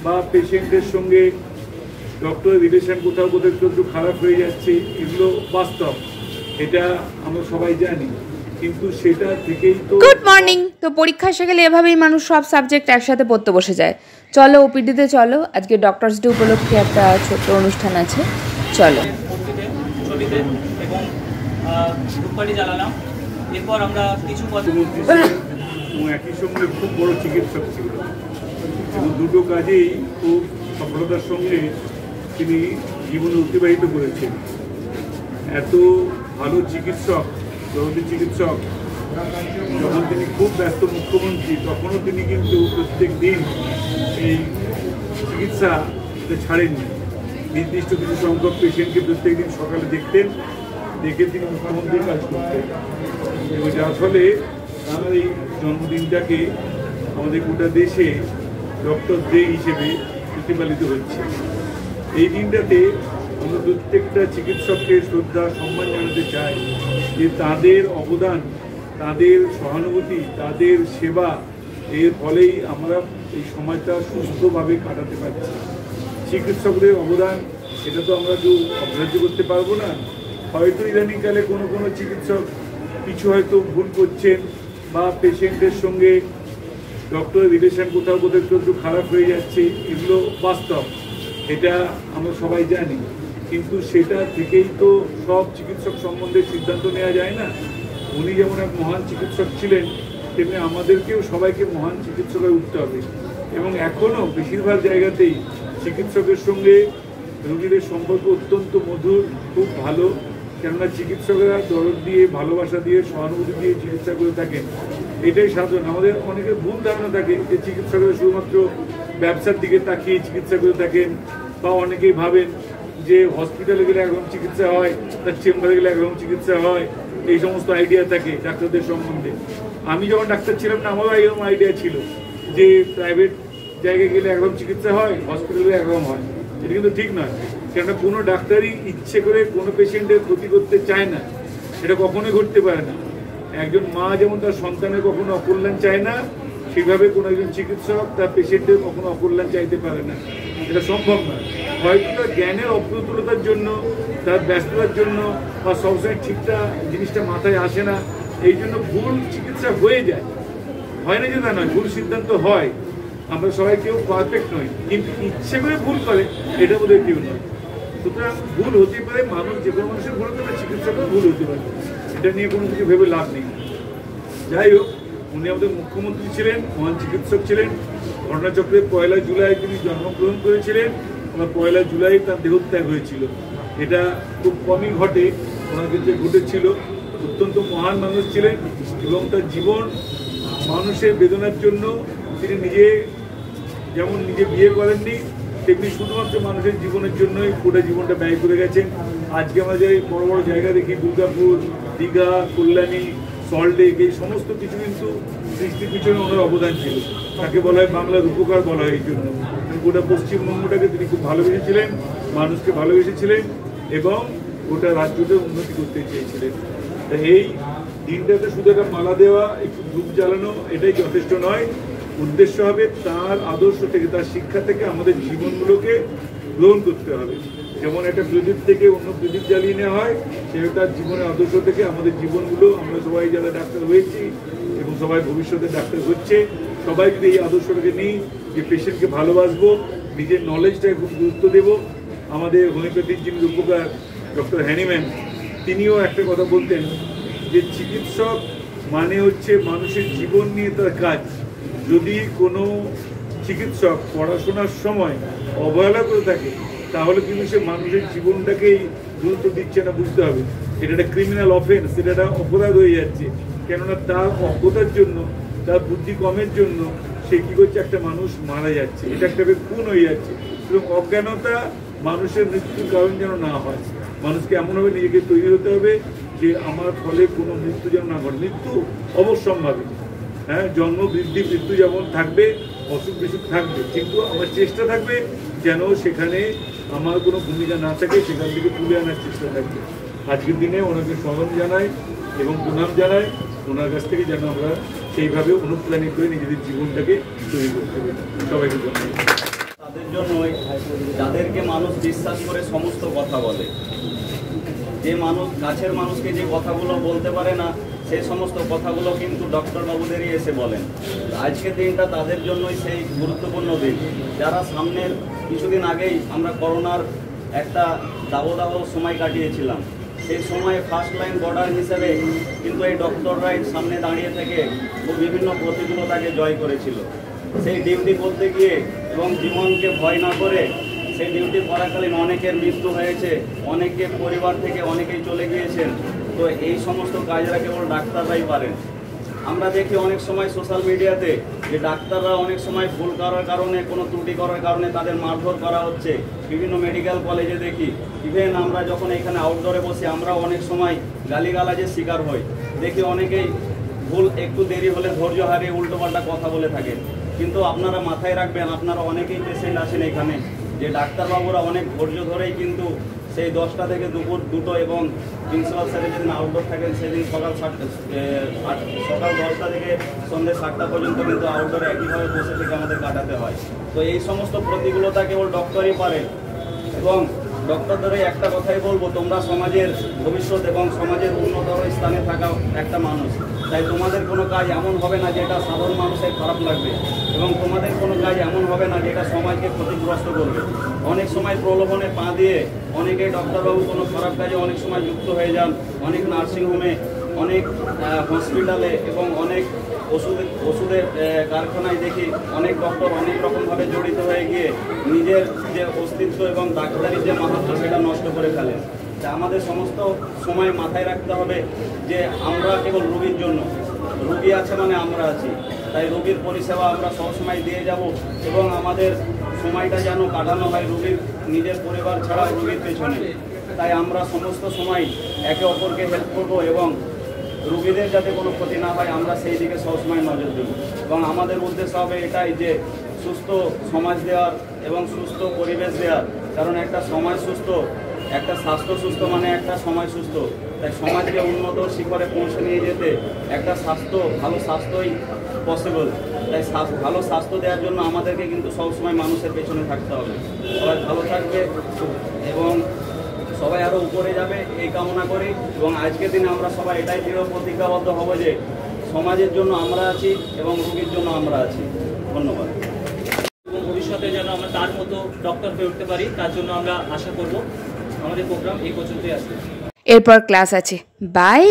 বা পেশেন্টের সঙ্গে ডক্টরের রিলেশন কোথাও কোথাও একটু খারাপ হয়ে যাচ্ছে, এগুলো বাস্তব, এটা আমরা সবাই জানি, কিন্তু সেটা থেকেই তো। Good morning. তো পরীক্ষা এসে গেলে এভাবেই মানুষ সব সাবজেক্ট একসাথে পড়তে বসে যায়। চলো ওপিডিতে চলো, আজকে ডক্টরস ডে উপলক্ষে একটা ছোট্ট অনুষ্ঠান আছে, চলো। এরপর আমরা কিছু একই সঙ্গে খুব বড় চিকিৎসক ছিল এবং দুটো কাজেই খুব সফলতার সঙ্গে তিনি জীবনে অতিবাহিত করেছেন। এত ভালো চিকিৎসক, জরুরি চিকিৎসক, যখন তিনি খুব ব্যস্ত মুখ্যমন্ত্রী তখনও তিনি কিন্তু প্রত্যেক দিন এই চিকিৎসা ছাড়েননি। নির্দিষ্ট কিছু সংখ্যক পেশেন্টকে প্রত্যেক দিন সকালে দেখতেন, দেখে তিনি মুখ্যমন্ত্রীর কাজ করতেন এবং যার ফলে তার এই জন্মদিনটাকে আমাদের গোটা দেশে ডক্টর ডে হিসেবে প্রতিপালিত হচ্ছে। এই দিনটাতে আমরা প্রত্যেকটা চিকিৎসককে শ্রদ্ধা সম্মান জানাতে চাই যে তাদের অবদান, তাদের সহানুভূতি, তাদের সেবা, এর ফলেই আমরা এই সময়টা সুস্থভাবে কাটাতে পারছি। চিকিৎসকদের অবদান এটা তো আমরা কেউ অগ্রাহ্য করতে পারবো না। হয়তো ইদানিংকালে কোনো কোনো চিকিৎসক কিছু হয়তো ভুল করছেন বা পেশেন্টের সঙ্গে ডক্টরের রিলেশন কোথাও কোথাও একটু খারাপ হয়ে যাচ্ছে, এগুলো বাস্তব, এটা আমরা সবাই জানি, কিন্তু সেটা থেকেই তো সব চিকিৎসক সম্বন্ধে সিদ্ধান্ত নেওয়া যায় না। উনি যেমন এক মহান চিকিৎসক ছিলেন, তেমনি আমাদেরকেও সবাইকে মহান চিকিৎসক হয়ে উঠতে হবে এবং এখনও বেশিরভাগ জায়গাতেই চিকিৎসকের সঙ্গে রোগীদের সম্পর্ক অত্যন্ত মধুর, খুব ভালো, কেননা চিকিৎসকেরা দরদ দিয়ে, ভালোবাসা দিয়ে, সহানুভূতি দিয়ে চিকিৎসা করে থাকেন। এটাই সাধারণ। আমাদের অনেকের ভুল ধারণা থাকে যে চিকিৎসকেরা শুধুমাত্র ব্যবসার দিকে তাকিয়ে চিকিৎসা করে থাকেন, বা অনেকেই ভাবেন যে হসপিটালে গেলে একরকম চিকিৎসা হয়, তার চেম্বারে গেলে একরকম চিকিৎসা হয়, এই সমস্ত আইডিয়া থাকে ডাক্তারদের সম্বন্ধে। আমি যখন ডাক্তার ছিলাম না, আমারও এরকম আইডিয়া ছিল যে প্রাইভেট জায়গায় গেলে একরকম চিকিৎসা হয়, হসপিটালে একরকম হয়। এটা কিন্তু ঠিক নয়, কেননা কোনো ডাক্তারই ইচ্ছে করে কোনো পেশেন্টের ক্ষতি করতে চায় না, এটা কখনোই ঘটতে পারে না। একজন মা যেমন তার সন্তানের কখনো অকল্যাণ চায় না, সেভাবে কোনো একজন চিকিৎসক তার পেশেন্টের কখনো অকল্যাণ চাইতে পারে না, এটা সম্ভব নয়। হয়তো তার জ্ঞানের অপ্রতুলতার জন্য, তার ব্যস্ততার জন্য, বা সবসময় ঠিকঠাক জিনিসটা মাথায় আসে না, এই জন্য ভুল চিকিৎসা হয়ে যায়। হয় না যে তা নয়, ভুল সিদ্ধান্ত হয়। আমরা সবাই কেউ পারফেক্ট নই, কিন্তু ইচ্ছে করে ভুল করে এটা বোধ হয় কেউ নয়। সুতরাং ভুল হতে পারে, মানুষ যে কোনো মানুষের ভুল হতে পারে, চিকিৎসকের ভুল হতে পারে, এটা নিয়ে কোনো কিছু ভেবে লাভ নেই। যাই হোক, উনি আমাদের মুখ্যমন্ত্রী ছিলেন, মহান চিকিৎসক ছিলেন। ঘটনাচক্রে 1 জুলাই তিনি জন্মগ্রহণ করেছিলেন, আর 1 জুলাই তার দেহত্যাগ হয়েছিল। এটা খুব কমই ঘটে, ওনার ক্ষেত্রে ঘটেছিল। অত্যন্ত মহান মানুষ ছিলেন এবং তার জীবন মানুষের বেদনার জন্য তিনি নিজে যেমন নিজে বিয়ে করেননি, তেমনি শুধুমাত্র মানুষের জীবনের জন্যই পুরো জীবনটা ব্যয় করে গেছেন। আজকে আমরা যে বড় বড় জায়গা দেখি, দুর্গাপুর, দীঘা, কল্যাণী, সল্টলেক, এই সমস্ত কিছু কিন্তু সৃষ্টির পিছনে ওনার অবদান ছিল। তাকে বলা হয় বাংলার উপকার বলা হয়। এই জন্য গোটা পশ্চিমবঙ্গটাকে তিনি খুব ভালোবেসেছিলেন, মানুষকে ভালোবেসেছিলেন এবং গোটা রাজ্যতে উন্নতি করতে চেয়েছিলেন। তা এই দিনটাতে শুধু একটা মালা দেওয়া, একটু ধূপ জ্বালানো, এটাই যথেষ্ট নয়। উদ্দেশ্য হবে তার আদর্শ থেকে, তার শিক্ষা থেকে আমাদের জীবনগুলোকে গ্রহণ করতে হবে। যেমন একটা প্রদীপ থেকে অন্য প্রদীপ জ্বালিয়ে নেওয়া হয়, সেটা তার জীবনের আদর্শ থেকে আমাদের জীবনগুলো, আমরা সবাই যারা ডাক্তার হয়েছি এবং সবাই ভবিষ্যতে ডাক্তার হচ্ছে, সবাই যদি এই আদর্শটাকে নিই যে পেশেন্টকে ভালোবাসবো, নিজের নলেজটাকে খুব গুরুত্ব দেব। আমাদের হোমিওপ্যাথির যিনি উপকার ডক্টর হ্যানিম্যান, তিনিও একটা কথা বলতেন যে চিকিৎসক মানে হচ্ছে মানুষের জীবন নিয়ে তার কাজ। যদি কোনো চিকিৎসক পড়াশোনার সময় অবহেলা করে থাকে, তাহলে কিন্তু সে মানুষের জীবনটাকেই গুরুত্ব দিচ্ছে না, বুঝতে হবে। এটা একটা ক্রিমিনাল অফেন্স, এটা একটা অপরাধ হয়ে যাচ্ছে। কেননা তার অজ্ঞতার জন্য, তার বুদ্ধি কমের জন্য সে কী করছে, একটা মানুষ মারা যাচ্ছে, এটা একটা খুন হয়ে যাচ্ছে। এবং অজ্ঞানতা মানুষের মৃত্যুর কারণ যেন না হয়। মানুষকে এমনভাবে নিজেকে তৈরি হতে হবে যে আমার ফলে কোনো মৃত্যু যেন না ঘটে। মৃত্যু অবশ্যম্ভাবী, হ্যাঁ, জন্ম বৃদ্ধি মৃত্যু যেমন থাকবে, অসুখ বিসুখ থাকবে, কিন্তু আমার চেষ্টা থাকবে যেন সেখানে আমার কোনো ভূমিকা না থাকে, সেখান থেকে তুলে আনার চেষ্টা থাকবে। আজকের দিনে ওনাকে স্মরণ জানাই এবং প্রণাম জানাই। ওনার কাছ থেকে যেন আমরা সেইভাবে অনুপ্রাণিত হয়ে নিজেদের জীবনটাকে তৈরি করতে পারি। সবাইকে ধন্যবাদ। মানুষ বিশ্বাস করে সমস্ত কথা বলে, যে মানুষ কাছের মানুষকে যে কথাগুলো বলতে পারে না সেই সমস্ত কথাগুলো কিন্তু ডক্টর বাবুদেরই এসে বলেন। আজকের দিনটা তাদের জন্যই সেই গুরুত্বপূর্ণ দিন, যারা সামনের কিছুদিন আগেই আমরা করোনার একটা দাবদাহ সময় কাটিয়েছিলাম। সেই সময়ে ফার্স্ট লাইন বর্ডার হিসেবে কিন্তু এই ডক্টররাই সামনে দাঁড়িয়ে থেকে বিভিন্ন প্রতিকূলতাকে জয় করেছিল। সেই ডিউটি করতে গিয়ে এবং জীবনকে ভয় না করে সেই ডিউটি করাকালীন অনেকের মৃত্যু হয়েছে, অনেকে পরিবার থেকে অনেকেই চলে গিয়েছেন। তো এই সমস্ত কাজরা কেবল ডাক্তাররাই পারেন। আমরা দেখি অনেক সময় সোশ্যাল মিডিয়াতে যে ডাক্তাররা অনেক সময় ভুল করার কারণে, কোনো ত্রুটি করার কারণে তাদের মারধর করা হচ্ছে। বিভিন্ন মেডিকেল কলেজে দেখি, ইভেন আমরা যখন এখানে আউটডোরে বসি আমরাও অনেক সময় গালিগালাজের শিকার হই। দেখি অনেকেই ভুল একটু দেরি হলে ধৈর্য হারিয়ে উল্টোপাল্টা কথা বলে থাকেন। কিন্তু আপনারা মাথায় রাখবেন, আপনারা অনেকেই পেশেন্ট আছেন এখানে, যে ডাক্তারবাবুরা অনেক ধৈর্য ধরেই কিন্তু সেই 10টা থেকে দুপুর 2টো এবং প্রিন্সিপাল স্যারের যেদিন আউটডোর থাকেন সেদিন সকাল 10টা থেকে সন্ধ্যে 7টা পর্যন্ত কিন্তু আউটডোরে একইভাবে বসে থেকে আমাদের কাটাতে হয়। তো এই সমস্ত প্রতিকূলতা কেবল ডক্টরই পারে। এবং ডক্টরদের একটা কথাই বলবো, তোমরা সমাজের ভবিষ্যৎ এবং সমাজের উন্নতর স্থানে থাকা একটা মানুষ। তাই তোমাদের কোনো কাজ এমন হবে না যেটা সাধারণ মানুষের খারাপ লাগবে, এবং তোমাদের কোনো কাজ এমন হবে না যেটা সমাজকে ক্ষতিগ্রস্ত করবে। অনেক সময় প্রলোভনে পা দিয়ে অনেকে ডক্টরবাবু কোনো খারাপ কাজে অনেক সময় যুক্ত হয়ে যান। অনেক নার্সিংহোমে, অনেক হসপিটালে এবং অনেক ওষুধের কারখানায় দেখি অনেক ডক্টর অনেক রকমভাবে জড়িত হয়ে গিয়ে নিজের যে অস্তিত্ব এবং ডাক্তারির যে মাহাত্ম্য সেটা নষ্ট করে ফেলেন। তা আমাদের সমস্ত সময় মাথায় রাখতে হবে যে আমরা কেবল রোগীর জন্য, রোগী আছে মানে আমরা আছি। তাই রোগীর পরিষেবা আমরা সবসময় দিয়ে যাব এবং আমাদের সময়টা যেন কাটানো হয় রোগীর নিজের পরিবার ছাড়া রোগীর পেছনে। তাই আমরা সমস্ত সময় একে অপরকে হেল্প করব এবং রোগীদের যাতে কোনো ক্ষতি না হয় আমরা সেই দিকে সবসময় নজর দেব। এবং আমাদের উদ্দেশ্য হবে এটাই যে সুস্থ সমাজ দেওয়ার এবং সুস্থ পরিবেশ দেওয়ার। কারণ একটা সমাজ সুস্থ, একটা স্বাস্থ্য সুস্থ মানে একটা সমাজ সুস্থ। তাই সমাজকে উন্নত শিখরে পৌঁছে নিয়ে যেতে একটা ভালো স্বাস্থ্যই পসিবল। তাই ভালো স্বাস্থ্য দেওয়ার জন্য আমাদেরকে কিন্তু সবসময় মানুষের পেছনে থাকতে হবে। সবাই ভালো থাকবে এবং সবাই আরও উপরে যাবে এই কামনা করি। এবং আজকের দিনে আমরা সবাই এটাই দৃঢ় প্রতিজ্ঞাবদ্ধ হব যে সমাজের জন্য আমরা আছি এবং রোগীর জন্য আমরা আছি। ধন্যবাদ। এবং ভবিষ্যতে যেন আমরা তার মতো ডক্টর হয়ে উঠতে পারি তার জন্য আমরা আশা করব। আমাদের প্রোগ্রাম এই পর্যন্তই আসবে। এরপর ক্লাস আছে। বাই।